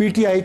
PTI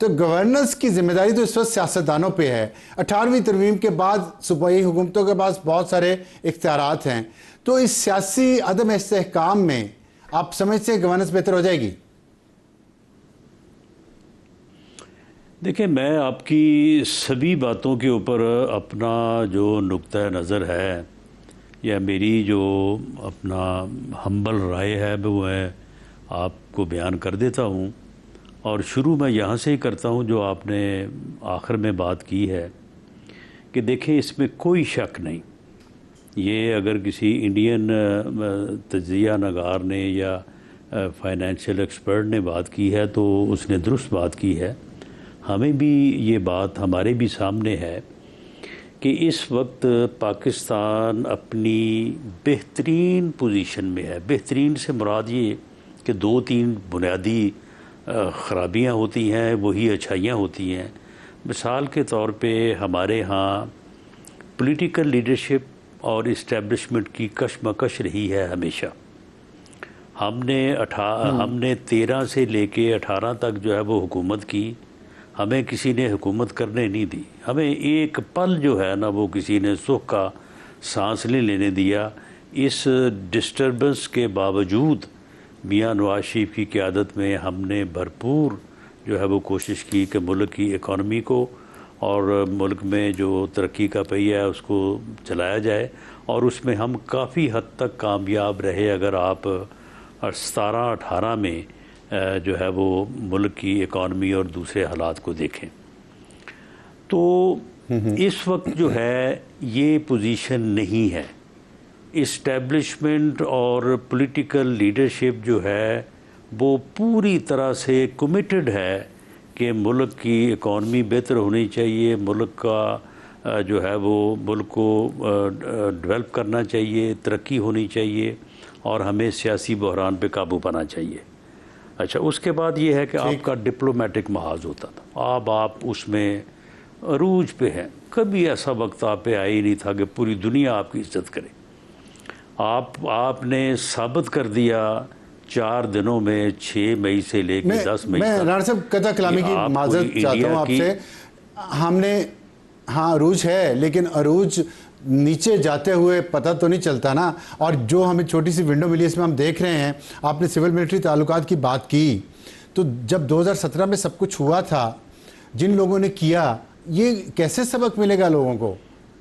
تو governance کی ذمہ داری تو اس وقت سیاستدانوں پہ ہے. 18ویں ترمیم کے بعد صوبائی حکومتوں کے پاس بہت سارے اختیارات ہیں, تو اس سیاسی عدم استحکام میں آپ سمجھتے ہیں گورننس بہتر ہو جائے گی؟ دیکھیں, میں آپ کی سبھی باتوں کے اوپر اپنا جو نقطہ نظر ہے یا میری جو اپنا ہمبل رائے ہے وہ میں آپ کو بیان کر دیتا ہوں. اور شروع میں یہاں سے ہی کرتا ہوں جو آپ نے آخر میں بات کی ہے کہ دیکھیں اس میں کوئی شک نہیں, یہ اگر کسی انڈین تجزیہ نگار نے یا فائنینشیل ایکسپرٹ نے بات کی ہے تو اس نے درست بات کی ہے. ہمیں بھی یہ بات ہمارے بھی سامنے ہے کہ اس وقت پاکستان اپنی بہترین پوزیشن میں ہے. بہترین سے مراد یہ کہ 2-3 بنیادی خرابیاں ہوتی ہیں, وہی اچھائیاں ہوتی ہیں. مثال کے طور پہ ہمارے ہاں پولیٹیکل لیڈرشپ اور اسٹیبلشمنٹ کی کشمکش رہی ہے ہمیشہ. ہم نے 13 سے لے کے 18 تک جو ہے وہ حکومت کی, ہمیں کسی نے حکومت کرنے نہیں دی. ہمیں ایک پل جو ہے نا وہ کسی نے سکھ کا سانس نہیں لینے دیا. اس ڈسٹربنس کے باوجود میاں نواز شریف کی قیادت میں ہم نے بھرپور جو ہے وہ کوشش کی کہ ملک کی اکانومی کو اور ملک میں جو ترقی کا پہیہ ہے اس کو چلایا جائے, اور اس میں ہم کافی حد تک کامیاب رہے. اگر آپ 17-18 میں جو ہے وہ ملک کی اکانومی اور دوسرے حالات کو دیکھیں تو اس وقت جو ہے یہ پوزیشن نہیں ہے. اسٹیبلشمنٹ اور پولیٹیکل لیڈرشپ جو ہے وہ پوری طرح سے کمیٹڈ ہے کہ ملک کی اکانومی بہتر ہونی چاہیے, ملک کا جو ہے وہ ملک کو ڈیولپ کرنا چاہیے, ترقی ہونی چاہیے, اور ہمیں سیاسی بحران پہ قابو پانا چاہیے. اچھا, اس کے بعد یہ ہے کہ آپ کا ڈپلومیٹک محاذ ہوتا تھا. اب آپ اس میں عروج پہ ہیں. کبھی ایسا وقت آپ پہ آیا ہی نہیں تھا کہ پوری دنیا آپ کی عزت کرے. آپ نے ثابت کر دیا 4 دنوں میں 6 مئی سے لے کے 10 مئی میں رانا صاحب قطع کلامی کی معذرت چاہتا ہوں آپ سے. ہم نے ہاں عروج ہے, لیکن عروج نیچے جاتے ہوئے پتہ تو نہیں چلتا نا. اور جو ہمیں چھوٹی سی ونڈو ملی اس میں ہم دیکھ رہے ہیں, آپ نے سول ملٹری تعلقات کی بات کی, تو جب 2017 میں سب کچھ ہوا تھا, جن لوگوں نے کیا, یہ کیسے سبق ملے گا لوگوں کو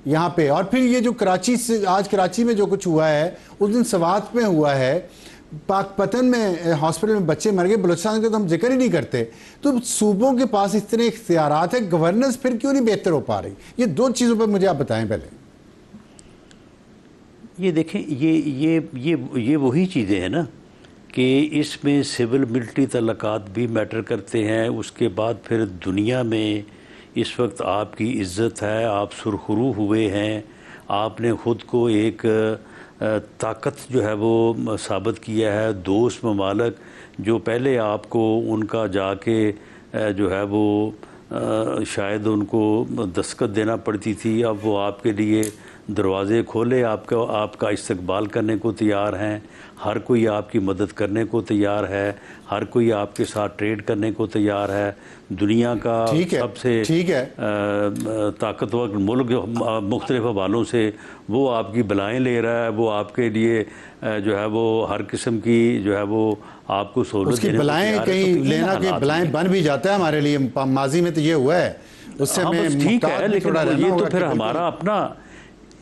یہاں پہ؟ اور پھر یہ جو کراچی سے آج کراچی میں جو کچھ ہوا ہے, اس دن سوات میں ہوا ہے, پاک پتن میں ہاسپٹل میں بچے مر گئے, بلوچستان کا تو ہم ذکر ہی نہیں کرتے. تو صوبوں کے پاس اتنے اختیارات ہیں, گورننس پھر کیوں نہیں بہتر ہو پا رہی؟ یہ 2 چیزوں پر مجھے آپ بتائیں پہلے. یہ دیکھیں, یہ وہی چیزیں ہیں نا کہ اس میں سول ملٹری تعلقات بھی میٹر کرتے ہیں. اس کے بعد پھر دنیا میں اس وقت آپ کی عزت ہے, آپ سرخرو ہوئے ہیں, آپ نے خود کو ایک طاقت جو ہے وہ ثابت کیا ہے. دوست ممالک جو پہلے آپ کو ان کا جا کے جو ہے وہ شاید ان کو دستخط دینا پڑتی تھی, اب وہ آپ کے لیے دروازے کھولے, آپ کا استقبال کرنے کو تیار ہیں. ہر کوئی آپ کی مدد کرنے کو تیار ہے, ہر کوئی آپ کے ساتھ ٹریڈ کرنے کو تیار ہے. دنیا کا سب سے طاقتور ملک مختلف حوالوں سے وہ آپ کی بلائیں لے رہا ہے, وہ آپ کے لیے جو ہے وہ ہر قسم کی جو ہے وہ آپ کو سہولت دینے کو تیار ہے. بلائیں کہیں لینا کہ بلائیں بن بھی جاتا ہے ہمارے لیے, ماضی میں تو یہ ہوا ہے. اس سے میں ٹھیک ہے, لیکن یہ تو پھر ہمارا اپنا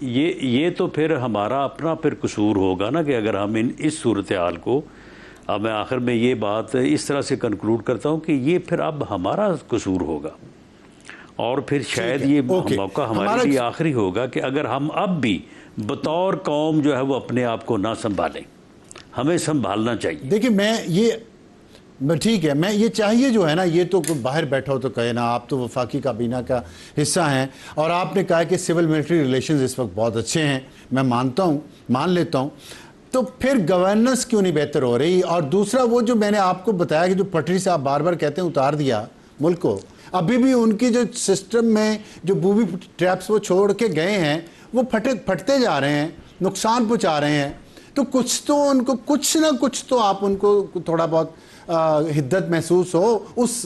یہ تو پھر ہمارا اپنا پھر قصور ہوگا نا کہ اگر ہم اس صورتحال کو, اب میں آخر میں یہ بات اس طرح سے کنکلوڈ کرتا ہوں کہ یہ پھر اب ہمارا قصور ہوگا, اور پھر شاید یہ موقع ہمارے لیے آخری ہوگا کہ اگر ہم اب بھی بطور قوم جو ہے وہ اپنے آپ کو نہ سنبھالیں. ہمیں سنبھالنا چاہیے. دیکھیں ٹھیک ہے, میں یہ چاہیے جو ہے نا, یہ تو باہر بیٹھا ہو تو کہے نا, آپ تو وفاقی کابینہ کا حصہ ہیں, اور آپ نے کہا کہ سول ملٹری ریلیشنز اس وقت بہت اچھے ہیں, میں مانتا ہوں, مان لیتا ہوں. تو پھر گورننس کیوں نہیں بہتر ہو رہی؟ اور دوسرا وہ جو میں نے آپ کو بتایا کہ جو پٹری سے آپ بار بار کہتے ہیں اتار دیا ملک کو, ابھی بھی ان کی جو سسٹم میں جو بوبی ٹریپس وہ چھوڑ کے گئے ہیں وہ پھٹتے جا رہے ہیں, نقصان پہنچا رہے ہیں. تو کچھ تو ان کو کچھ نہ کچھ تو آپ ان کو تھوڑا بہت حدت محسوس ہو اس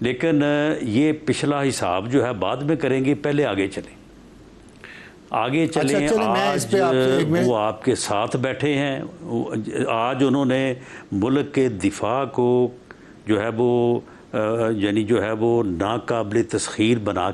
لیکن یہ پچھلا حساب جو ہے بعد میں کریں گے، پہلے آگے چلیں، آگے چلیں۔ آج وہ آپ کے ساتھ بیٹھے ہیں، آج انہوں نے ملک کے دفاع کو جو ہے وہ یعنی جو ہے وہ ناقابل تسخیر بنا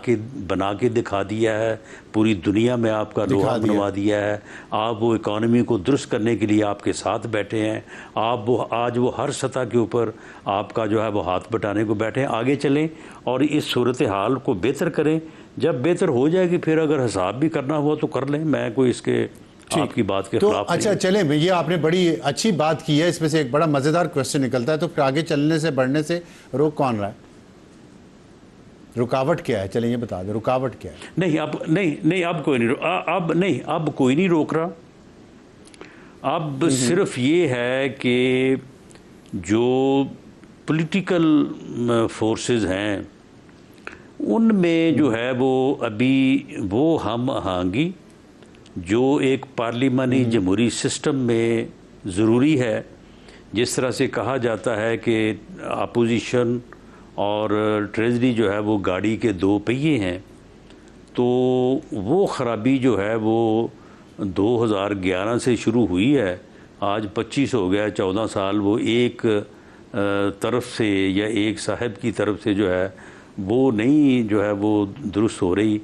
کے دکھا دیا ہے، پوری دنیا میں آپ کا لوہا بنوا دیا ہے۔ آپ وہ اکانومی کو درست کرنے کے لیے آپ کے ساتھ بیٹھے ہیں، آج وہ ہر سطح کے اوپر آپ کا جو ہے وہ ہاتھ بٹانے کو بیٹھے ہیں۔ آگے چلیں اور اس صورتحال کو بہتر کریں، جب بہتر ہو جائے گی پھر اگر حساب بھی کرنا ہوا تو کر لیں، میں کوئی اس کے آپ کی بات کے خلاف نہیں۔ اچھا چلیں، یہ آپ نے بڑی اچھی بات کی ہے، اس میں سے ایک بڑا مزیدار کوسچن نکلتا ہے، تو پھر آگے چلنے سے بڑھنے سے روک کون رہا ہے؟ رکاوٹ کیا ہے؟ چلیں یہ بتا دیں رکاوٹ کیا ہے۔ نہیں اب کوئی نہیں روک رہا۔ اب صرف یہ ہے کہ جو پولیٹیکل فورسز ہیں ان میں جو ہے وہ ابھی وہ ہم آہنگی جو ایک پارلیمانی جمہوری سسٹم میں ضروری ہے، جس طرح سے کہا جاتا ہے کہ اپوزیشن اور ٹریجری جو ہے وہ گاڑی کے دو پہیے ہیں، تو وہ خرابی جو ہے وہ 2011 سے شروع ہوئی ہے، آج 25 ہو گیا، 14 سال وہ ایک طرف سے یا ایک صاحب کی طرف سے جو ہے وہ نہیں جو ہے وہ درست ہو رہی۔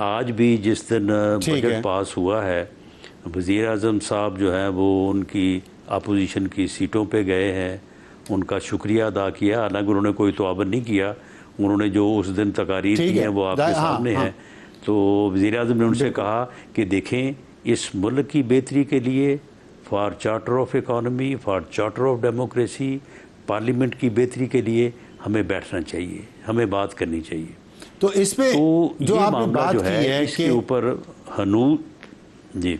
آج بھی جس دن بجٹ پاس ہوا ہے، وزیر اعظم صاحب جو ہیں وہ ان کی اپوزیشن کی سیٹوں پہ گئے ہیں، ان کا شکریہ ادا کیا، حالانکہ انہوں نے کوئی تعاون نہیں کیا، انہوں نے جو اس دن تقاریر کی ہیں وہ آپ کے سامنے ہیں۔ تو وزیر اعظم نے ان سے کہا کہ دیکھیں اس ملک کی بہتری کے لیے، for charter of economy, for charter of democracy, parliament کی بہتری کے لیے ہمیں بیٹھنا چاہیے، ہمیں بات کرنی چاہیے۔ تو اس میں جو آپ نے بات کی ہے اس کے اوپر جی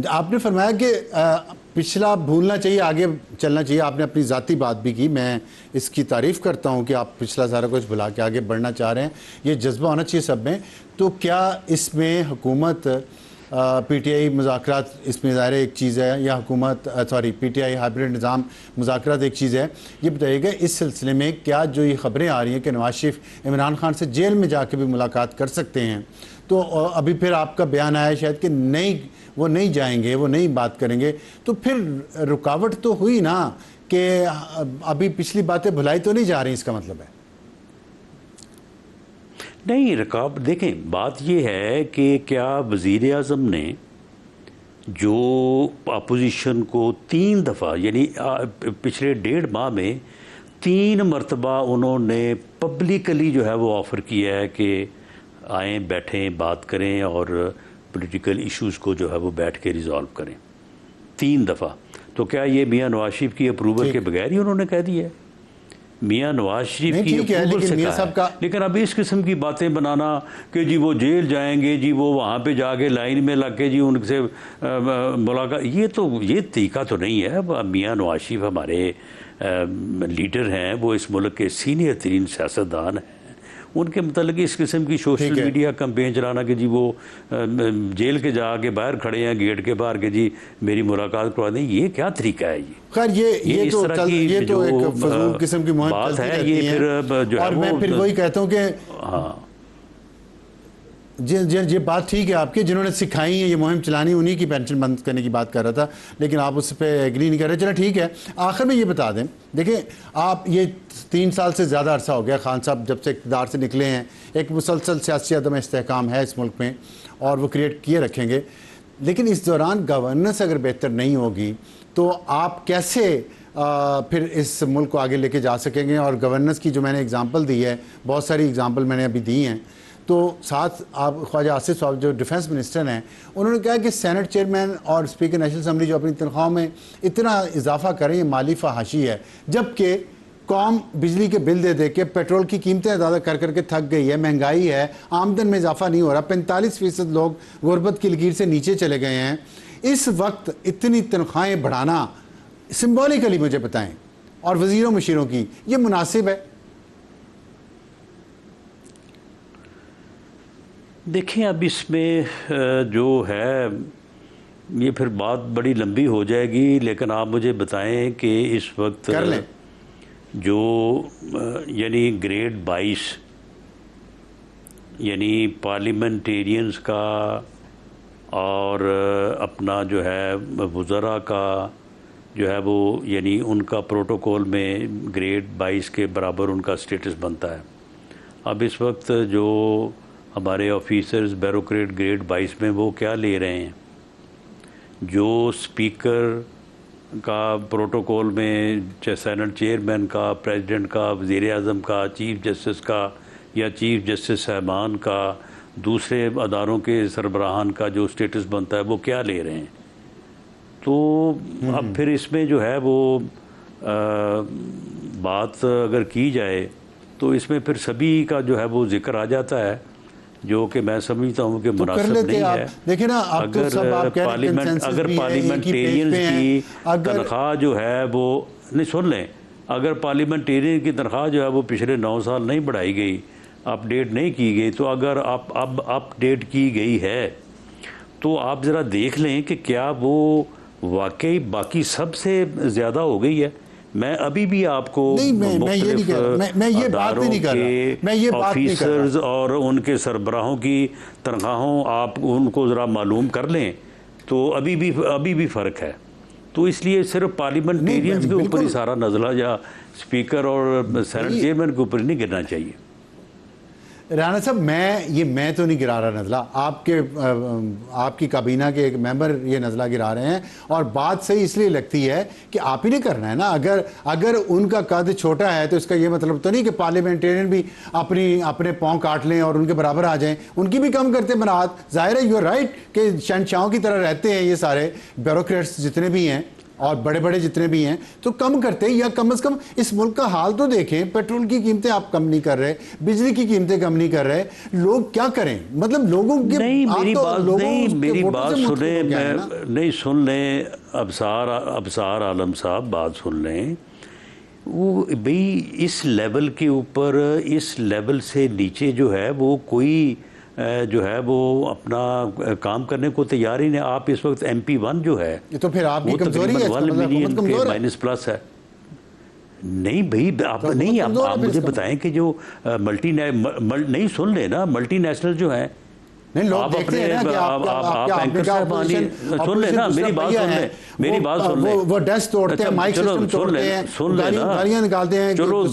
آپ نے فرمایا کہ پچھلا بھولنا چاہیے، آگے چلنا چاہیے، آپ نے اپنی ذاتی بات بھی کی، میں اس کی تعریف کرتا ہوں کہ آپ پچھلا سارا کچھ بھلا کے آگے بڑھنا چاہ رہے ہیں، یہ جذبہ ہونا چاہیے سب میں۔ تو کیا اس میں حکومت پی ٹی آئی مذاکرات اس میں ظاہر ایک چیز ہے، یا حکومت پی ٹی آئی ہائبرڈ نظام مذاکرات ایک چیز ہے؟ یہ بتائیے گا اس سلسلے میں کیا جو یہ خبریں آ رہی ہیں کہ نواز شریف عمران خان سے جیل میں جا کے بھی ملاقات کر سکتے ہیں، تو ابھی پھر آپ کا بیان آیا شاید کہ نہیں وہ نہیں جائیں گے، وہ نہیں بات کریں گے، تو پھر رکاوٹ تو ہوئی نا کہ ابھی پچھلی باتیں بھلائی تو نہیں جا رہی، اس کا مطلب ہے؟ نہیں، رکاوٹ دیکھیں، بات یہ ہے کہ کیا وزیر اعظم نے جو اپوزیشن کو 3 دفعہ یعنی پچھلے 1.5 ماہ میں 3 مرتبہ انہوں نے پبلکلی جو ہے وہ آفر کیا ہے کہ آئیں بیٹھیں بات کریں اور پولیٹیکل ایشوز کو جو ہے وہ بیٹھ کے ریزالو کریں، 3 دفعہ، تو کیا یہ میاں نواز شریف کی اپروول کے بغیر ہی انہوں نے کہہ دیا ہے؟ میاں نواز شریف کی اپروول سے کہا ہے، لیکن اب اس قسم کی باتیں بنانا کہ جی وہ جیل جائیں گے، جی وہ وہاں پہ جا کے لائن میں لگ کے جی ان سے ملاقات، یہ طریقہ تو نہیں ہے۔ میاں نواز شریف ہمارے لیڈر ہیں، وہ اس ملک کے سینئر ترین سیاستدان ہیں، ان کے متعلق اس قسم کی سوشل میڈیا کمپین چلانا کہ جی وہ جیل کے جا کے باہر کھڑے ہیں گیٹ کے باہر کہ جی میری ملاقات کروا دیں، یہ کیا طریقہ ہے؟ خیر یہ اس طرح کی ایک فضول قسم کی مہم بات ہے، یہ پھر جو ہے اور میں پھر وہی کہتا ہوں کہ ہاں یہ بات ٹھیک ہے آپ کی، جنہوں نے سکھائی ہے یہ مہم چلانی، انہی کی پینشن بند کرنے کی بات کر رہا تھا، لیکن آپ اس پہ ایگری نہیں کر رہے، چلیں ٹھیک ہے۔ آخر میں یہ بتا دیں، دیکھیں آپ یہ 3 سال سے زیادہ عرصہ ہو گیا خان صاحب جب سے اقتدار سے نکلے ہیں، ایک مسلسل سیاسی عدم استحکام ہے اس ملک میں اور وہ کریٹ کیے رکھیں گے، لیکن اس دوران گورننس اگر بہتر نہیں ہوگی تو آپ کیسے پھر اس ملک کو آگے لے کے جا سکیں گے؟ اور گورننس کی جو میں نے اگزامپل دی ہے، بہت ساری اگزامپل میں نے ابھی دی ہیں، تو ساتھ آپ خواجہ آصف صاحب جو ڈیفنس منسٹر ہیں انہوں نے کہا کہ سینٹ چیئرمین اور اسپیکر نیشنل اسمبلی جو اپنی تنخواہوں میں اتنا اضافہ کریں یہ مالی فحاشی ہے، جبکہ قوم بجلی کے بل دے دے کے پیٹرول کی قیمتیں زیادہ کر کر کے تھک گئی ہے، مہنگائی ہے، آمدن میں اضافہ نہیں ہو رہا، 45% لوگ غربت کی لکیر سے نیچے چلے گئے ہیں۔ اس وقت اتنی تنخواہیں بڑھانا سمبولیکلی مجھے بتائیں، اور وزیروں مشیروں کی، یہ مناسب ہے؟ دیکھیں اب اس میں جو ہے یہ پھر بات بڑی لمبی ہو جائے گی، لیکن آپ مجھے بتائیں کہ اس وقت کر لیں جو یعنی گریڈ 22 یعنی پارلیمنٹیرینز کا اور اپنا جو ہے وزراء کا جو ہے وہ یعنی ان کا پروٹوکول میں گریڈ 22 کے برابر ان کا سٹیٹس بنتا ہے. اب اس وقت جو ہمارے آفیسرز بیوروکریٹ گریڈ 22 میں وہ کیا لے رہے ہیں؟ جو اسپیکر کا پروٹوکول میں سینٹ چیئرمین کا، پریزیڈنٹ کا، وزیر اعظم کا، چیف جسٹس کا یا چیف جسٹس صاحبان کا، دوسرے اداروں کے سربراہان کا جو سٹیٹس بنتا ہے وہ کیا لے رہے ہیں؟ تو اب پھر اس میں جو ہے وہ بات اگر کی جائے تو اس میں پھر سبھی کا جو ہے وہ ذکر آ جاتا ہے، جو کہ میں سمجھتا ہوں کہ مناسب نہیں ہے. دیکھیں نا، اگر پارلیمنٹیرینز کی تنخواہ جو ہے وہ نہیں، سن لیں، اگر پارلیمنٹیرین کی تنخواہ جو ہے وہ پچھلے 9 سال نہیں بڑھائی گئی، اپ ڈیٹ نہیں کی گئی، تو اگر اب اپ ڈیٹ کی گئی ہے تو آپ ذرا دیکھ لیں کہ کیا وہ واقعی باقی سب سے زیادہ ہو گئی ہے. میں ابھی بھی آپ کو مختلف اداروں کے آفیسرز اور ان کے سربراہوں کی تنخواہوں آپ ان کو ذرا معلوم کر لیں تو ابھی بھی فرق ہے. تو اس لیے صرف پارلیمنٹیرینز کے اوپر ہی سارا نزلہ یا اسپیکر اور سینٹ چیئرمین کے اوپر نہیں گرنا چاہیے. رانا صاحب، میں تو نہیں گرا رہا نزلہ، آپ کی کابینہ کے ایک ممبر یہ نزلہ گرا رہے ہیں، اور بات صحیح اس لیے لگتی ہے کہ آپ ہی نے کرنا ہے نا. اگر ان کا قد چھوٹا ہے تو اس کا یہ مطلب تو نہیں کہ پارلیمنٹیرین بھی اپنے پاؤں کاٹ لیں اور ان کے برابر آ جائیں، ان کی بھی کم کرتے بنات. ظاہر ہے یو رائٹ کہ شہنشاہوں کی طرح رہتے ہیں یہ سارے بیوروکریٹس جتنے بھی ہیں اور بڑے بڑے جتنے بھی ہیں، تو کم کرتے، یا کم از کم اس ملک کا حال تو دیکھیں. پیٹرول کی قیمتیں آپ کم نہیں کر رہے، بجلی کی قیمتیں کم نہیں کر رہے، لوگ کیا کریں؟ مطلب لوگوں کے میری بات سنیں، نہیں سن لیں ابصار عالم صاحب، بات سن لیں. وہ بھئی اس لیول کے اوپر، اس لیول سے نیچے جو ہے وہ کوئی جو ہے وہ اپنا کام کرنے کو تیار ہی نہیں. آپ اس وقت MP1 جو ہے تو پھر آپ کی کمزوری ہے، 1 ملین کے مائنس پلس ہے. نہیں بھائی، آپ مجھے بتائیں کہ جو نہیں سن لیں نا، ملٹی نیشنل جو ہیں، آپ اپنے آپ اینکر صاحب سن لیں نا، میری بات سن لیں، وہ ڈیسک توڑتے ہیں، مائک سسٹم توڑتے ہیں، گالیاں نکالتے ہیں. چلو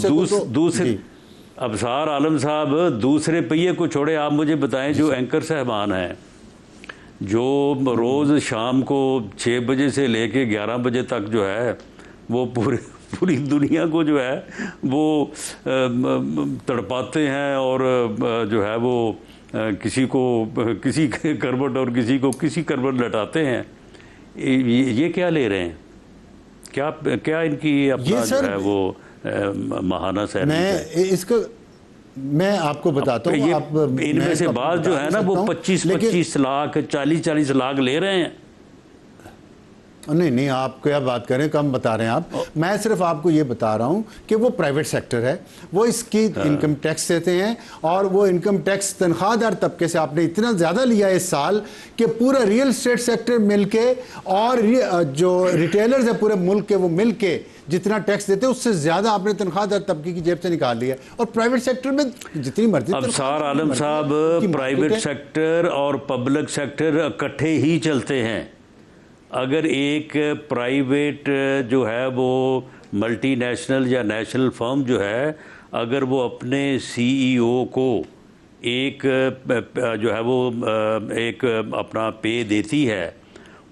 دوسرے ابصار عالم صاحب، دوسرے پہیے کو چھوڑے، آپ مجھے بتائیں جو اینکر صاحبان ہیں، جو روز شام کو 6 بجے سے لے کے 11 بجے تک جو ہے وہ پوری دنیا کو جو ہے وہ تڑپاتے ہیں، اور جو ہے وہ کسی کو کسی کروٹ اور کسی کو کسی کروٹ لٹاتے ہیں. یہ کیا لے رہے ہیں؟ کیا ان کی اپنا جو ہے وہ ماہانہ سیلری؟ میں آپ کو بتاتا ہوں، ان میں سے بعض جو ہے نا وہ 25 لاکھ 40 لاکھ لے رہے ہیں. نہیں، آپ کیا بات کریں، کم بتا رہے ہیں آپ. میں صرف آپ کو یہ بتا رہا ہوں کہ وہ پرائیویٹ سیکٹر ہے، وہ اس کی انکم ٹیکس دیتے ہیں، اور وہ انکم ٹیکس تنخواہ دار طبقے سے آپ نے اتنا زیادہ لیا اس سال کہ پورا ریئل اسٹیٹ سیکٹر مل کے اور جو ریٹیلرز ہیں پورے ملک کے، وہ مل کے جتنا ٹیکس دیتے اس سے زیادہ آپ نے تنخواہ دار طبقے کی جیب سے نکال لیا. اور پرائیویٹ سیکٹر میں جتنی مرضی. ابصار عالم صاحب، پرائیویٹ سیکٹر اور پبلک سیکٹر اکٹھے ہی چلتے ہیں. اگر ایک پرائیویٹ جو ہے وہ ملٹی نیشنل یا نیشنل فرم جو ہے، اگر وہ اپنے CEO کو ایک جو ہے وہ ایک اپنا پے دیتی ہے،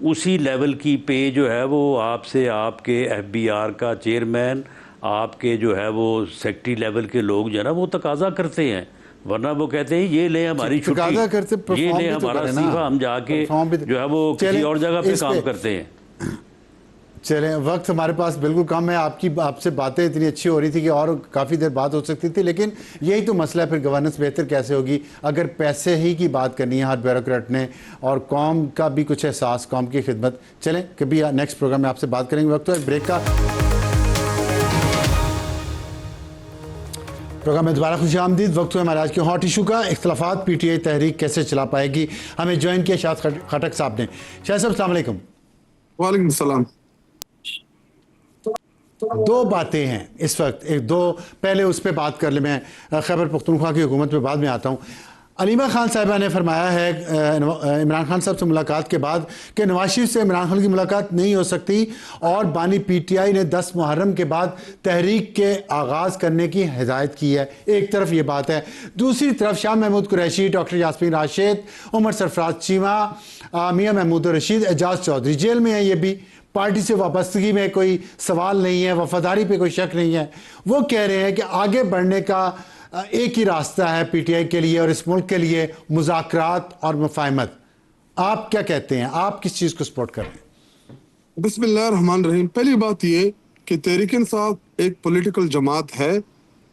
اسی لیول کی پے جو ہے وہ آپ سے آپ کے FBR کا چیئرمین، آپ کے جو ہے وہ سیکٹری لیول کے لوگ جو ہے نا وہ تقاضا کرتے ہیں. ورنہ وہ کہتے ہیں یہ لیں ہماری چھٹی، یہ لیں ہمارا استعفیٰ، ہم جا کے جو ہے وہ کسی اور جگہ پہ کام کرتے ہیں. چلیں، وقت ہمارے پاس بالکل کم ہے. آپ سے باتیں اتنی اچھی ہو رہی تھی کہ اور کافی دیر بات ہو سکتی تھی، لیکن یہی تو مسئلہ ہے. پھر گورننس بہتر کیسے ہوگی اگر پیسے ہی کی بات کرنی ہے ہر بیوروکریٹ نے، اور قوم کا بھی کچھ احساس، قوم کی خدمت. چلیں، کبھی نیکسٹ پروگرام میں آپ سے بات کریں گے. وقت ہے بریک کا. پروگرام میں دوبارہ خوش آمدید. وقت ہے ہمارے آج کے ہاٹ ایشو کا، اختلافات PTI تحریک کیسے چلا پائے گی. ہمیں جوائن کیا شاہد خٹک صاحب نے. شاہد صاحب السلام علیکم. وعلیکم السلام. دو باتیں ہیں اس وقت، ایک دو پہلے اس پہ بات کر لیں، میں خیبر پختونخوا کی حکومت پہ بعد میں آتا ہوں۔ علیمہ خان صاحبہ نے فرمایا ہے عمران خان صاحب سے ملاقات کے بعد کہ نواز شریف سے عمران خان کی ملاقات نہیں ہو سکتی، اور بانی پی ٹی آئی نے 10 محرم کے بعد تحریک کے آغاز کرنے کی ہدایت کی ہے۔ ایک طرف یہ بات ہے، دوسری طرف شاہ محمود قریشی، ڈاکٹر یاسمین راشد، عمر سرفراز چیمہ، میاں محمود رشید، اعجاز چودھری جیل میں ہیں۔ یہ بھی پارٹی سے وابستگی میں کوئی سوال نہیں ہے، وفاداری پہ کوئی شک نہیں ہے۔ وہ کہہ رہے ہیں کہ آگے بڑھنے کا ایک ہی راستہ ہے پی ٹی آئی کے لیے اور اس ملک کے لیے، مذاکرات اور مفاہمت۔ آپ کیا کہتے ہیں؟ آپ کس چیز کو سپورٹ کر رہے ہیں؟ بسم اللہ الرحمن الرحیم۔ پہلی بات یہ کہ تحریک انصاف ایک پولیٹیکل جماعت ہے۔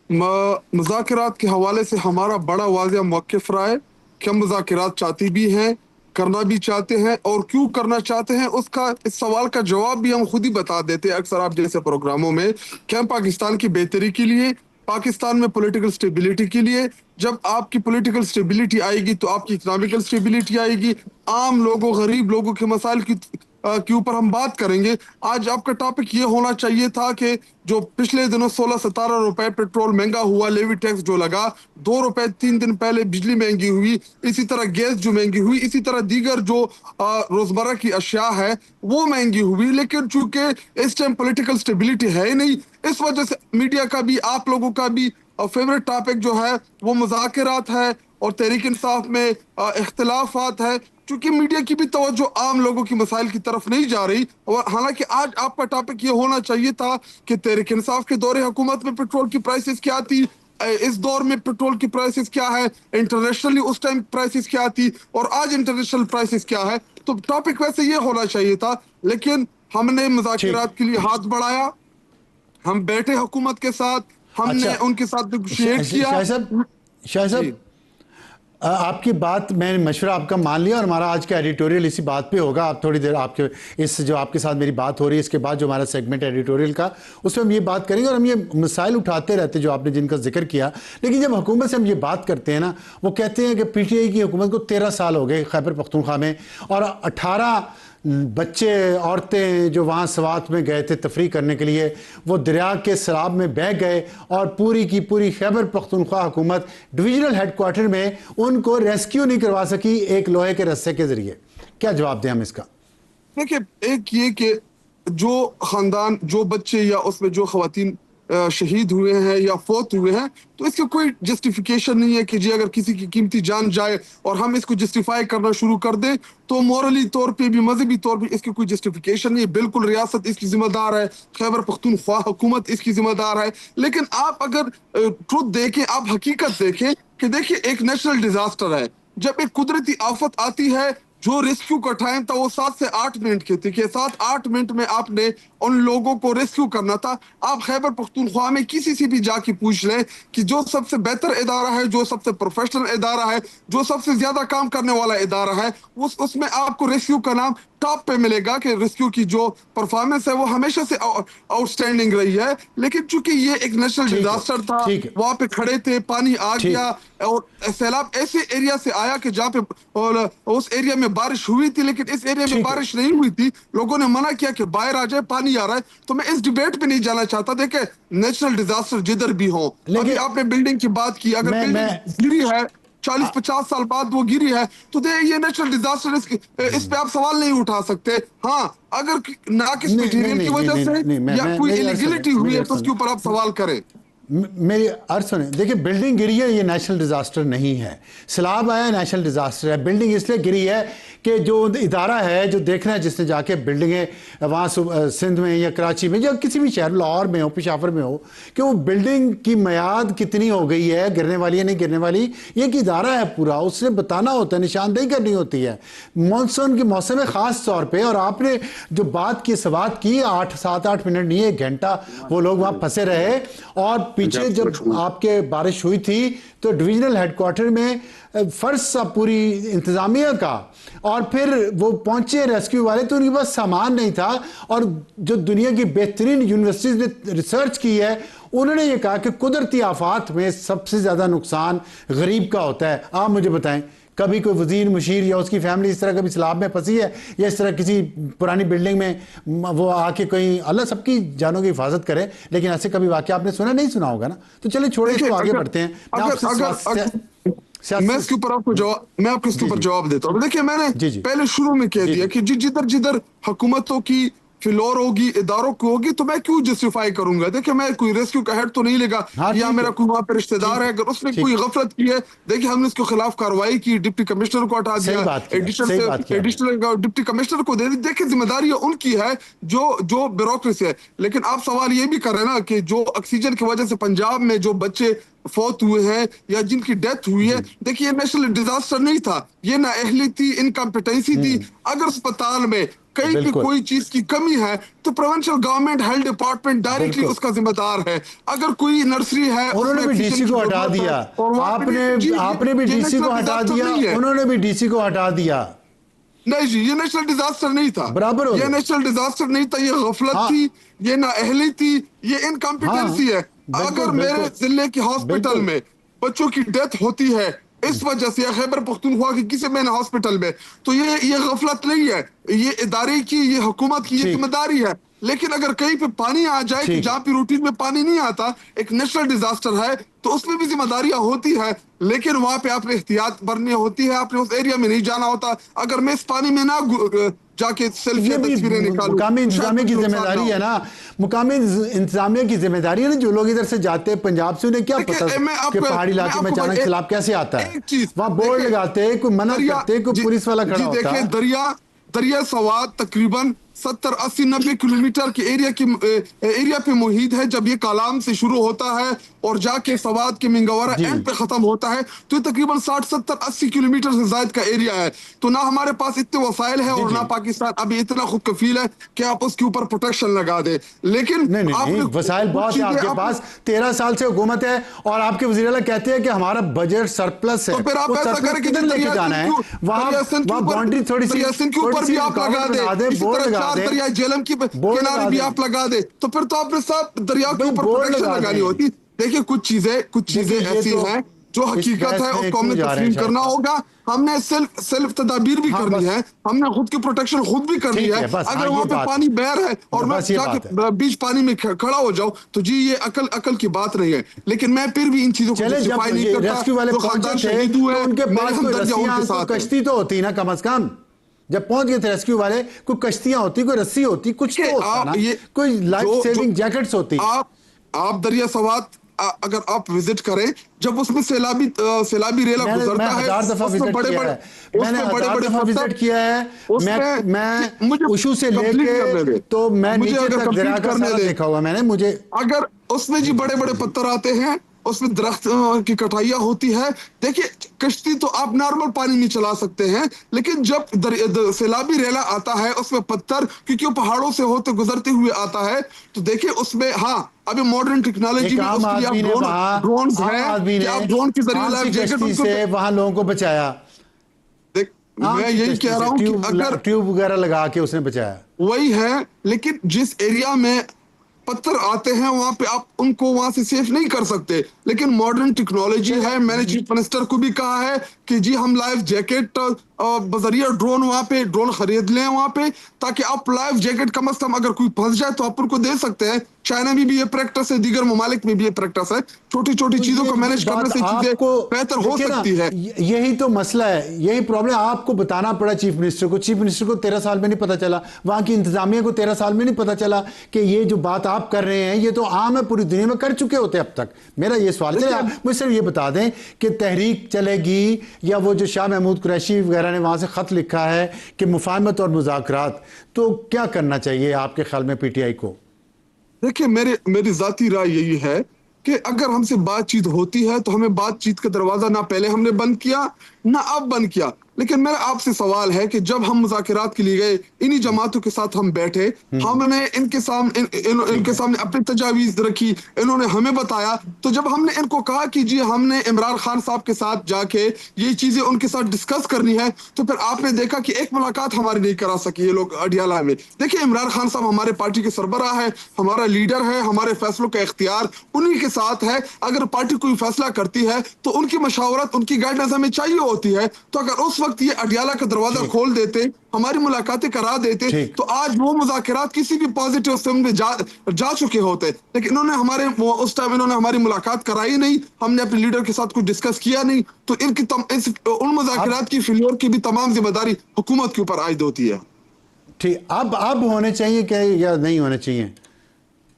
مذاکرات کے حوالے سے ہمارا بڑا واضح موقف رہا ہے کہ ہم مذاکرات چاہتے بھی ہیں، کرنا بھی چاہتے ہیں، اور کیوں کرنا چاہتے ہیں اس سوال کا جواب بھی ہم خود ہی بتا دیتے ہیں اکثر آپ جیسے پروگراموں میں، کہ ہم پاکستان کی بہتری کے لیے، پاکستان میں پولیٹیکل سٹیبلیٹی کے لیے، جب آپ کی پولیٹیکل سٹیبلیٹی آئے گی تو آپ کی اکنامیکل سٹیبلیٹی آئے گی، عام لوگوں، غریب لوگوں کے مسائل کے اوپر ہم بات کریں گے۔ آج آپ کا ٹاپک یہ ہونا چاہیے تھا کہ جو پچھلے دنوں 16-17 روپے پیٹرول مہنگا ہوا، لیوی ٹیکس جو لگا، 2 روپے 3 دن پہلے بجلی مہنگی ہوئی، اسی طرح گیس جو مہنگی ہوئی، اسی طرح دیگر جو روزمرہ کی اشیاء ہے وہ مہنگی ہوئی، لیکن چونکہ اس ٹائم پولیٹیکل سٹیبلیٹی ہے ہی نہیں، اس وجہ سے میڈیا کا بھی، آپ لوگوں کا بھی فیوریٹ ٹاپک جو ہے وہ مذاکرات ہے اور تحریک انصاف میں اختلافات ہے، چونکہ میڈیا کی بھی توجہ عام لوگوں کی مسائل کی طرف نہیں جا رہی۔ اور حالانکہ آج آپ کا ٹاپک یہ ہونا چاہیے تھا کہ تحریک انصاف کے دور حکومت میں پیٹرول کی پرائسز کیا تھی، اس دور میں پیٹرول کی پرائسز کیا ہے، انٹرنیشنلی اس ٹائم پرائسز کیا تھی، اور آج انٹرنیشنل پرائسز کیا ہے۔ تو ٹاپک ویسے یہ ہونا چاہیے تھا، لیکن ہم نے مذاکرات کے لیے ہاتھ بڑھایا، ہم بیٹھے حکومت کے ساتھ، ہم نے ان کے ساتھ نیگوشیٹ کیا۔ شاہ صاحب آپ کی بات، میں نے مشورہ آپ کا مان لیا، اور ہمارا آج کا ایڈیٹوریل اسی بات پہ ہوگا۔ آپ تھوڑی دیر آپ کے اس جو آپ کے ساتھ میری بات ہو رہی ہے، اس کے بعد جو ہمارا سیگمنٹ ایڈیٹوریل کا، اس میں ہم یہ بات کریں گے، اور ہم یہ مسائل اٹھاتے رہتے جو آپ نے جن کا ذکر کیا۔ لیکن جب حکومت سے ہم یہ بات کرتے ہیں نا، وہ کہتے ہیں کہ پی ٹی آئی کی حکومت کو 13 سال ہو گئے خیبر پختونخوا میں، اور 18 بچے، عورتیں جو وہاں سوات میں گئے تھے تفریح کرنے کے لیے، وہ دریا کے سیلاب میں بہہ گئے، اور پوری کی پوری خیبر پختونخوا حکومت ڈویژنل ہیڈ کوارٹر میں ان کو ریسکیو نہیں کروا سکی ایک لوہے کے رسے کے ذریعے۔ کیا جواب دیں ہم اس کا؟ دیکھیں، ایک یہ کہ جو خاندان، جو بچے یا اس میں جو خواتین شہید ہوئے ہیں یا فوت ہوئے ہیں، تو اس کا کوئی جسٹیفیکیشن نہیں ہے کہ جی اگر کسی کی قیمتی جان جائے اور ہم اس کو جسٹیفائی کرنا شروع کر دیں تو مورلی طور پہ بھی، مذہبی طور پہ اس کی کوئی جسٹیفیکیشن نہیں ہے۔ بالکل ریاست اس کی ذمہ دار ہے، خیبر پختونخوا حکومت اس کی ذمہ دار ہے، لیکن آپ اگر ٹروتھ دیکھیں، آپ حقیقت دیکھیں کہ دیکھیں ایک نیشنل ڈیزاسٹر ہے، جب ایک قدرتی آفت آتی ہے، جو ریسکیو کا ٹائم تھا وہ 7 سے 8 منٹ کے تھے، کہ 7-8 منٹ میں آپ نے ان لوگوں کو ریسکیو کرنا تھا۔ آپ خیبر پختونخوا میں کسی سے بھی جا کے پوچھ لیں کہ جو سب سے بہتر ادارہ ہے، جو سب سے پروفیشنل ادارہ ہے، جو سب سے زیادہ کام کرنے والا ادارہ ہے، اس میں آپ کو ریسکیو کا نام ٹاپ پہ ملے گا، کہ ریسکیو کی جو پرفارمنس ہے وہ ہمیشہ سے آؤٹ سٹینڈنگ رہی ہے۔ لیکن چونکہ یہ ایک نیشنل ڈیزاسٹر تھا، وہاں پہ کھڑے تھے، پانی آ گیا، اور سیلاب ایسے ایریا سے آیا کہ جہاں پہ اس ایریا میں بارش ہوئی تھی، لیکن اس ایریا میں بارش نہیں ہوئی تھی، لوگوں نے منع کیا کہ باہر آ جائے، پانی آ رہا ہے۔ تو میں اس ڈیبیٹ پہ نہیں جانا چاہتا۔ دیکھیں، نیشنل ڈیزاسٹر جدھر بھی ہوں، ابھی آپ نے بلڈنگ کی بات کی، اگر بلڈنگ گری ہے 40-50 سال بعد وہ گری ہے تو یہ نیشنل ڈیزاسٹر، اس پہ آپ سوال نہیں اٹھا سکتے۔ ہاں، اگر ناقص مٹیریل کی وجہ سے یا کوئی ایلیگلٹی ہوئی ہے تو اس کے اوپر آپ سوال کریں۔ میری عرض سنیں، دیکھیں بلڈنگ گری ہے، یہ نیشنل ڈیزاسٹر نہیں ہے۔ سیلاب آیا نیشنل ڈیزاسٹر ہے۔ بلڈنگ اس لیے گری ہے کہ جو ادارہ ہے جو دیکھنا ہے، جس نے جا کے بلڈنگیں وہاں سندھ میں یا کراچی میں یا کسی بھی شہر، لاہور میں ہو، پشاور میں ہو، کہ وہ بلڈنگ کی میعاد کتنی ہو گئی ہے، گرنے والی ہے نہیں گرنے والی، یہ ایک ادارہ ہے پورا، اس نے بتانا ہوتا ہے، نشاندہی کرنی ہوتی ہے مانسون کے موسم میں خاص طور پہ۔ اور آپ نے جو بات کی، سوات کی، 7-8 منٹ نہیں، 1 گھنٹہ وہ لوگ وہاں پھنسے رہے، اور پیچھے جب آپ کے بارش ہوئی تھی تو ڈویژنل ہیڈ کوارٹر میں فرض سا پوری انتظامیہ کا، اور پھر وہ پہنچے ریسکیو والے تو ان کے پاس سامان نہیں تھا، اور جو دنیا کی بہترین یونیورسٹیز نے ریسرچ کی ہے انہوں نے یہ کہا کہ قدرتی آفات میں سب سے زیادہ نقصان غریب کا ہوتا ہے۔ آپ مجھے بتائیں کبھی کوئی وزیر مشیر یا اس کی فیملی اس طرح کبھی سیلاب میں پھنسی ہے یا اس طرح کسی پرانی بلڈنگ میں وہ آ کے کہیں، اللہ سب کی جانوں کی حفاظت کرے، لیکن ایسے کبھی واقعہ آپ نے سنا نہیں سنا ہوگا نا. تو چلیں چھوڑیں اس کو، آگے بڑھتے ہیں. میں اس کے اوپر آپ کو میں آپ کو اس کے اوپر جواب دیتا ہوں. دیکھیں میں نے پہلے شروع میں کہہ دیا کہ جدھر حکومتوں کی فلور ہوگی، اداروں کی ہوگی، تو میں کیوں جسٹیفائی کروں گا. دیکھیں میں کوئی ریسکیو کا ہیڈ تو نہیں لے گا یا میرا کوئی وہاں پہ رشتہ دار ہے، اگر اس نے کوئی غفلت کی ہے، دیکھیں ہم نے اس کے خلاف کارروائی کی، ڈپٹی کمشنر کو ہٹا دیا، ایڈیشنل ڈپٹی کمشنر کو دے دی. دیکھیں ذمہ داری ان کی ہے جو بیوروکریسی ہے. لیکن آپ سوال یہ بھی کر رہے ہیں نا کہ جو آکسیجن کی وجہ سے پنجاب میں جو بچے فوت ہوئے ہیں یا جن کی ڈیتھ ہوئی ہے، دیکھیں یہ نیشنل ڈیزاسٹر نہیں تھا، یہ نااہلی تھی، انکمپیٹنسی تھی. اگر اسپتال میں کہیں بھی کوئی چیز کی کمی ہے تو provincial government health department directly اس کا ذمہ دار ہے. اگر کوئی نرسری ہے، انہوں نے بھی ڈی سی کو ہٹا دیا، آپ نے بھی ڈی سی کو ہٹا دیا، انہوں نے بھی ڈی سی کو ہٹا دیا. نہیں جی، یہ نیشنل ڈیزاسٹر نہیں تھا، یہ نیشنل ڈیزاسٹر نہیں تھا، یہ غفلت تھی، یہ نااہلی تھی، یہ انکمپیٹنسی ہے. اگر میرے ضلع کے ہاسپٹل میں بچوں کی ڈیتھ ہوتی ہے اس وجہ سے، یا خیبر پختونخوا کی کسی میں ہاسپٹل میں، تو یہ غفلت نہیں ہے، یہ ادارے کی، یہ حکومت کی یہ ذمہ داری ہے. لیکن اگر کہیں پہ پانی آ جائے کہ جہاں پہ روٹین میں پانی نہیں آتا، ایک نیشنل ڈیزاسٹر ہے، تو اس میں بھی ذمہ داریاں ہوتی ہے، لیکن وہاں پہ آپ نے احتیاط برتنی ہوتی ہے، آپ نے اس ایریا میں نہیں جانا ہوتا. اگر میں اس پانی میں نہ جا کے سیلفی تصویریں نکالوں، مقامی انتظامیہ کی ذمہ داری ہے نا، مقامی انتظامیہ کی ذمہ داری ہے نا. جو لوگ ادھر سے جاتے ہیں پنجاب سے، انہیں کیا پتا کہ پہاڑی علاقے میں اچانک سیلاب کیسے آتا ہے. وہاں بورڈ لگاتے، کوئی منع کرتے، کوئی پولیس والا کھڑا ہوتا ہے. دیکھیں دریا سوات تقریباً 70-80-90 کلومیٹر کے ایریا پہ محیط ہے. جب یہ کالام سے شروع ہوتا ہے اور جا کے سوات کے منگورہ اینڈ پہ ختم ہوتا ہے، تو یہ تقریباً 60-70-80 کلومیٹر سے زائد کا ایریا ہے. تو نہ ہمارے پاس اتنے وسائل ہیں اور نہ پاکستان ابھی اتنا خود کفیل ہے کہ آپ اس کے اوپر پروٹیکشن لگا دے. لیکن نہیں، وسائل بہت ہے آپ کے پاس. 13 سال سے حکومت ہے اور آپ کے وزیر اعلیٰ کہتے ہیں کہ ہمارا بجٹ سرپلس ہے. تو پھر آپ ایسا کریں کہ لے کے جانا ہے وہاں باؤنڈری تھوڑی سی کے اوپر بھی آپ لگا دیں، اسی طرح 4 دریائے جہلم کی کنارے بھی آپ لگا دے، تو پھر تو آپ نے ساتھ دریا کے اوپر پروٹیکشن لگانی ہوتی. دیکھیں کچھ چیزیں ایسی ہیں جو حقیقت ہے، اس کو ہم نے تسلیم کرنا ہوگا. ہم نے سیلف تدابیر بھی کرنی ہے، ہم نے خود کی پروٹیکشن خود بھی کرنی ہے. اگر وہاں پہ پانی بہر ہے اور میں جا کے بیچ پانی میں کھڑا ہو جاؤں تو جی یہ عقل کی بات نہیں ہے. لیکن میں پھر بھی ان چیزوں کو جسٹیفائی نہیں کرتا. ریسکیو والے پہنچے تھے ان کے پاس کشتی تو ہوتی نا کم از کم. جب پہنچ گئے تھے ریسکیو والے، کوئی کشتیاں ہوتی، کوئی رسی ہوتی، کچھ تو ہوتا نا، کوئی لائف سیونگ جیکٹس ہوتی. آپ دریا سوات اگر آپ وزٹ کریں، جب اس میں سیلابی ریلا گزرتا ہے، میں نے بڑے دفعہ وزٹ کیا ہے. میں ایشو سے لے کے تو میں نیچے تک دریا کا سارا دیکھا ہوا میں نے. مجھے اگر اس میں جی بڑے پتھر آتے ہیں، اس میں درخت کی کٹائیاں ہوتی ہے. دیکھیں کشتی تو آپ نارمل پانی میں چلا سکتے ہیں، لیکن جب سیلابی ریلا آتا ہے اس میں پتھر، کیونکہ وہ پہاڑوں سے ہوتے گزرتے ہوئے آتا ہے، تو دیکھیں اس میں ابھی ماڈرن ٹیکنالوجی میں اس کے لیے ڈرونز ہیں کہ آپ ڈرون کے ذریعے لائف جیکٹ سے وہاں لوگوں کو بچایا. میں یہی کہہ رہا ہوں کہ اگر ٹیوب وغیرہ لگا کے اس نے بچایا، وہی ہے. لیکن جس ایریا میں پتھر آتے ہیں وہاں پہ آپ ان کو وہاں سے سیف نہیں کر سکتے. لیکن ماڈرن ٹیکنالوجی ہے. میں نے چیف منسٹر کو بھی کہا ہے کہ جی ہم لائف جیکٹ بذریعہ ڈرون وہاں پہ ڈرون خرید لیں وہاں پہ، تاکہ آپ لائف جیکٹ کم از کم اگر کوئی پھنس جائے تو آپ ان کو دے سکتے ہیں. چائنا میں بھی یہ پریکٹس ہے، دیگر ممالک میں بھی یہ پریکٹس ہے. چھوٹی چیزوں کو مینج کرنے سے چیزیں بہتر ہو سکتی ہے. یہی تو مسئلہ ہے، یہی پرابلم. آپ کو بتانا پڑا چیف منسٹر کو 13 سال میں نہیں پتا چلا، وہاں کی انتظامیہ کو 13 سال میں نہیں پتا چلا کہ یہ جو بات آپ کر رہے ہیں یہ تو عام ہے، پوری دنیا میں کر چکے ہوتے اب تک. میرا یہ سوال ہے، آپ مجھ صرف یہ بتا دیں کہ تحریک چلے گی یا وہ جو شاہ محمود قریشی وغیرہ نے وہاں سے خط لکھا ہے کہ مفاہمت اور مذاکرات، تو کیا کرنا چاہیے آپ کے خیال میں پی ٹی آئی کو؟ دیکھیں میری ذاتی رائے یہی ہے کہ اگر ہم سے بات چیت ہوتی ہے تو ہمیں بات چیت کا دروازہ نہ پہلے ہم نے بند کیا نہ اب بند کیا، لیکن میرا آپ سے سوال ہے کہ جب ہم مذاکرات کے لیے گئے، انہی جماعتوں کے ساتھ ہم بیٹھے، ہم نے ان کے سامنے اپنی تجاویز رکھی، انہوں نے ہمیں بتایا، تو جب ہم نے ان کو کہا کہ جی ہم نے عمران خان صاحب کے ساتھ جا کے یہ چیزیں ان کے ساتھ ڈسکس کرنی ہے، تو پھر آپ نے دیکھا کہ ایک ملاقات ہماری نہیں کرا سکی یہ لوگ اڈیالہ میں۔ دیکھیں عمران خان صاحب ہمارے پارٹی کے سربراہ ہے، ہمارا لیڈر ہے، ہمارے فیصلوں کا اختیار انہی کے ساتھ ہے۔ اگر پارٹی کوئی فیصلہ کرتی ہے تو ان کی مشاورت، ان کی گائیڈنس ہمیں چاہیے ہوتی ہے۔ تو اگر اس وقت یہ اڈیالہ کا دروازہ کھول دیتے، ہماری ملاقاتیں کرا دیتے، تو آج وہ مذاکرات کسی بھی پازیٹیو سم میں جا چکے ہوتے۔ لیکن انہوں نے اس ٹائم انہوں نے ہماری ملاقات کرائی نہیں، ہم نے اپنے لیڈر کے ساتھ کچھ ڈسکس کیا نہیں، تو ان مذاکرات کی فیلور کی بھی تمام ذمہ داری حکومت کے اوپر عائد ہوتی ہے۔ ٹھیک، اب ہونے چاہیے کہ یا نہیں ہونے چاہیے؟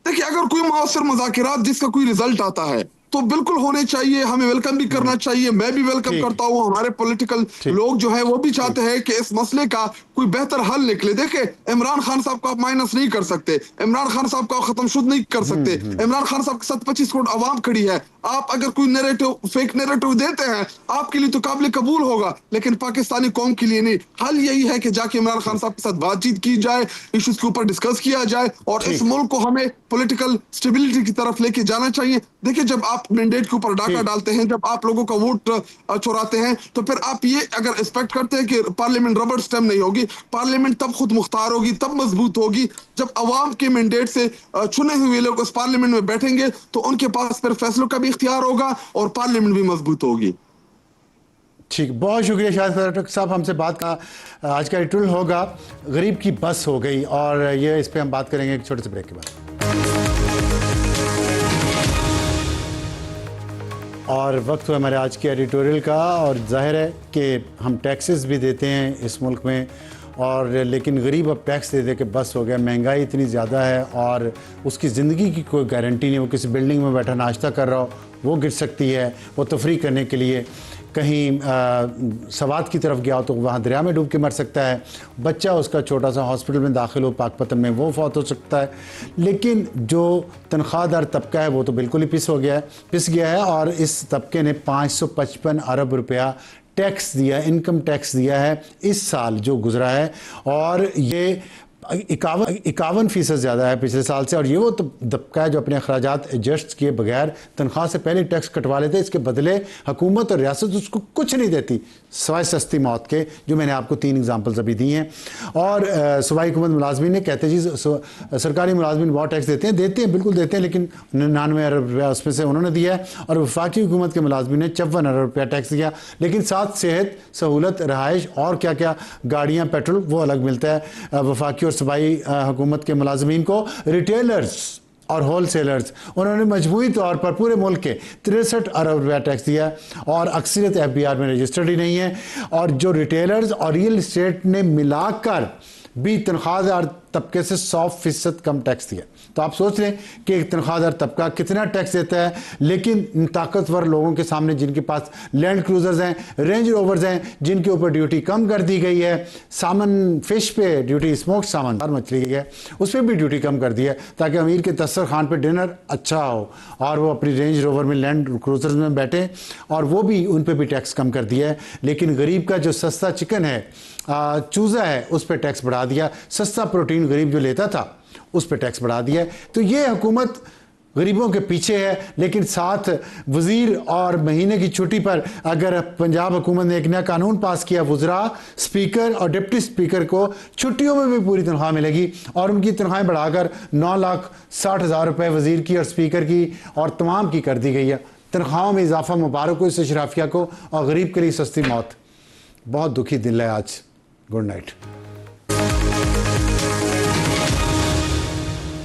دیکھیں اگر کوئی مؤثر مذاکرات جس کا کوئی رزلٹ آتا ہے تو بالکل ہونے چاہیے، ہمیں ویلکم بھی کرنا چاہیے، میں بھی ویلکم کرتا ہوں، ہمارے پولیٹیکل لوگ جو ہیں وہ بھی چاہتے ہیں کہ اس مسئلے کا کوئی بہتر حل نکلے۔ دیکھیں عمران خان صاحب کو آپ مائنس نہیں کر سکتے، عمران خان صاحب کو آپ ختم شد نہیں کر سکتے، عمران خان صاحب کے ساتھ 25 کروڑ عوام کھڑی ہے۔ آپ اگر کوئی نیریٹو، فیک نیریٹو دیتے ہیں آپ کے لیے تو قابل قبول ہوگا، لیکن پاکستانی قوم کے لیے نہیں۔ حل یہی ہے کہ جا کے عمران خان صاحب کے ساتھ بات چیت کی جائے، ایشوز کے اوپر ڈسکس کیا جائے، اور اس ملک کو ہمیں پولیٹیکل سٹیبلٹی کی طرف لے کے جانا چاہیے۔ دیکھیں جب آپ مینڈیٹ کے اوپر ڈاکہ ڈالتے ہیں، جب آپ لوگوں کا ووٹ چوراتے ہیں، تو پھر آپ یہ اگر ایکسپیکٹ کرتے ہیں کہ پارلیمنٹ ربڑ سٹیم نہیں ہوگی، پارلیمنٹ تب خود مختار ہوگی، تب مضبوط ہوگی جب عوام کے مینڈیٹ سے چنے ہوئے لوگ اس پارلیمنٹ میں بیٹھیں گے، تو ان کے پاس پھر فیصلوں کا بھی اختیار ہوگا اور پارلیمنٹ بھی مضبوط ہوگی۔ ٹھیک، بہت شکریہ شاہد ڈاکٹر صاحب، ہم سے بات کا آج کا ایڈیٹوریل ہوگا غریب کی بس ہو گئی، اور یہ اس پہ ہم بات کریں گے ایک چھوٹے سے بریک کے بعد۔ اور وقت ہوا ہمارے آج کے ایڈیٹوریل کا، اور ظاہر ہے کہ ہم ٹیکسز بھی دیتے ہیں اس ملک میں، اور لیکن غریب اب ٹیکس دے دے کے بس ہو گیا۔ مہنگائی اتنی زیادہ ہے اور اس کی زندگی کی کوئی گارنٹی نہیں، وہ کسی بلڈنگ میں بیٹھا ناشتہ کر رہا ہو وہ گر سکتی ہے، وہ تفریح کرنے کے لیے کہیں سوات کی طرف گیا ہو تو وہاں دریا میں ڈوب کے مر سکتا ہے، بچہ اس کا چھوٹا سا ہاسپٹل میں داخل ہو پاک پتن میں وہ فوت ہو سکتا ہے۔ لیکن جو تنخواہ دار طبقہ ہے وہ تو بالکل ہی پس گیا ہے، اور اس طبقے نے 555 ارب روپیہ ٹیکس دیا، انکم ٹیکس دیا ہے اس سال جو گزرا ہے، اور یہ 51% زیادہ ہے پچھلے سال سے۔ اور یہ وہ طبقہ ہے جو اپنے اخراجات ایڈجسٹ کیے بغیر تنخواہ سے پہلے ٹیکس کٹوا لیتے، اس کے بدلے حکومت اور ریاست اس کو کچھ نہیں دیتی سوائے سستی موت کے، جو میں نے آپ کو 3 ایگزامپلز ابھی دی ہیں۔ اور صوبائی حکومت ملازمین نے کہتے ہیں جی سرکاری ملازمین بہت ٹیکس دیتے ہیں بالکل دیتے ہیں، لیکن 99 ارب روپیہ اس میں سے انہوں نے دیا ہے، اور وفاقی حکومت کے ملازمین نے 54 ارب روپیہ ٹیکس دیا، لیکن ساتھ صحت، سہولت، رہائش اور کیا کیا گاڑیاں، پیٹرول وہ الگ ملتا ہے۔ وفاقی اور صوبائی حکومت کے ملازمین کو ریٹیلرز اور ہول سیلرز انہوں نے مجموعی طور پر پورے ملک کے 63 ارب روپیہ ٹیکس دیا، اور اکثریت FBR میں رجسٹرڈ ہی نہیں ہے۔ اور جو ریٹیلرز اور ریئل اسٹیٹ نے ملا کر بھی تنخواہ دار طبقے سے 100% کم ٹیکس دیا۔ تو آپ سوچ لیں کہ ایک تنخواہ دار طبقہ کتنا ٹیکس دیتا ہے، لیکن طاقتور لوگوں کے سامنے جن کے پاس لینڈ کروزرز ہیں، رینج روورز ہیں، جن کے اوپر ڈیوٹی کم کر دی گئی ہے، سامن فش پہ ڈیوٹی، اسموک سامن مچھلی ہے اس پہ بھی ڈیوٹی کم کر دی ہے، تاکہ امیر کے دسترخوان پہ ڈنر اچھا ہو اور وہ اپنی رینج روور میں لینڈ کروزرز میں بیٹھیں، اور وہ بھی ان پہ بھی ٹیکس کم کر دیا ہے۔ لیکن غریب کا جو سستا چکن ہے، چوزا ہے، اس پہ ٹیکس بڑھا دیا، سستا پروٹین غریب جو لیتا تھا اس پہ ٹیکس بڑھا دیا ہے۔ تو یہ حکومت غریبوں کے پیچھے ہے، لیکن ساتھ وزیر اور مہینے کی چھٹی پر اگر پنجاب حکومت نے ایک نیا قانون پاس کیا، وزراء، سپیکر اور ڈپٹی سپیکر کو چھٹیوں میں بھی پوری تنخواہ ملے گی، اور ان کی تنخواہیں بڑھا کر 9,60,000 روپے وزیر کی اور سپیکر کی اور تمام کی کر دی گئی ہے۔ تنخواہوں میں اضافہ مبارک ہو اس اشرافیہ کو، اور غریب کے لیے سستی موت۔ بہت دکھی دل ہے آج۔ Good night.